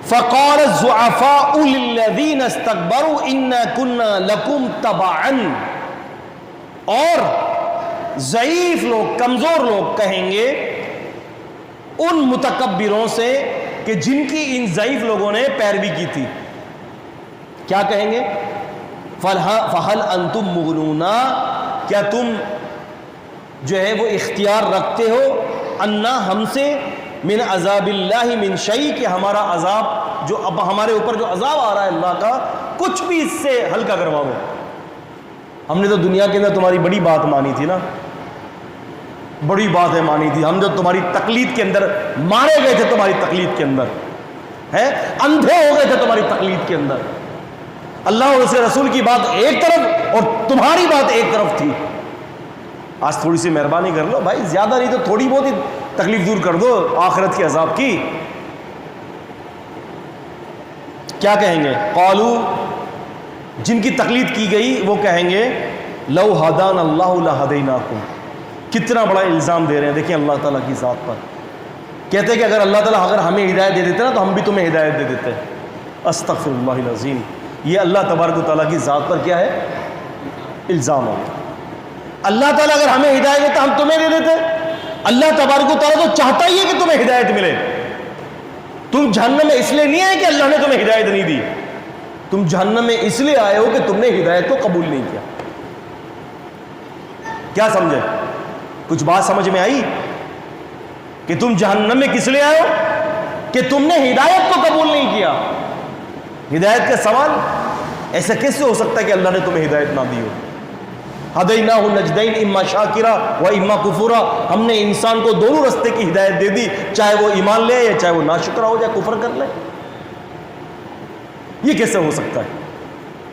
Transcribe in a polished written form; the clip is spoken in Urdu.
فقال الضعفاء للذین استكبروا انا كنا لكم تبعا، اور ضعیف لوگ، کمزور لوگ کہیں گے ان متکبروں سے کہ جن کی ان ضعیف لوگوں نے پیروی کی تھی، کیا کہیں گے؟ فَهَلْ أَنْتُمْ مُغْنُونَ، کیا تم جو ہے وہ اختیار رکھتے ہو انا ہم سے من عذاب اللہ من شیء، کہ ہمارا عذاب جو اب ہمارے اوپر جو عذاب آ رہا ہے اللہ کا، کچھ بھی اس سے ہلکا کروا دو؟ ہم نے تو دنیا کے اندر تمہاری بڑی بات مانی تھی نا، بڑی بات ہے مانی تھی، ہم جو تمہاری تقلید کے اندر مارے گئے تھے، تمہاری تقلید کے اندر ہے، اندھے ہو گئے تھے تمہاری تقلید کے اندر، اللہ اور اس کے رسول کی بات ایک طرف اور تمہاری بات ایک طرف تھی۔ آج تھوڑی سی مہربانی کر لو بھائی، زیادہ نہیں تو تھوڑی بہت ہی تکلیف دور کر دو آخرت کے عذاب کی۔ کیا کہیں گے؟ قالو، جن کی تقلید کی گئی وہ کہیں گے لو ہدانا اللہ لہدیناکم، کتنا بڑا الزام دے رہے ہیں، دیکھیں اللہ تعالیٰ کی ذات پر، کہتے ہیں کہ اگر اللہ تعالیٰ اگر ہمیں ہدایت دے دیتے نا تو ہم بھی تمہیں ہدایت دے دیتے۔ استغفر اللہ العظیم، یہ اللہ تبارک و تعالیٰ کی ذات پر کیا ہے؟ الزام ہے۔ اللہ تعالیٰ اگر ہمیں ہدایت دیتا ہم تمہیں دے دیتے؟ اللہ تبارک و تعالیٰ تو چاہتا ہی ہے کہ تمہیں ہدایت ملے۔ تم جہنم میں اس لیے نہیں آئے کہ اللہ نے تمہیں ہدایت نہیں دی، تم جہنم میں اس لیے آئے ہو کہ تم نے ہدایت کو قبول نہیں کیا۔ کیا سمجھے؟ کچھ بات سمجھ میں آئی کہ تم جہنم میں کس لیے آئے ہو؟ کہ تم نے ہدایت کو قبول نہیں کیا۔ ہدایت کا سوال ایسا کیسے ہو سکتا ہے کہ اللہ نے تمہیں ہدایت نہ دی ہو؟ ہدیناہ النجدین اما شاکرا و اما کفورا، ہم نے انسان کو دونوں رستے کی ہدایت دے دی، چاہے وہ ایمان لے یا چاہے وہ ناشکرا ہو جائے، کفر کر لے۔ یہ کیسے ہو سکتا ہے؟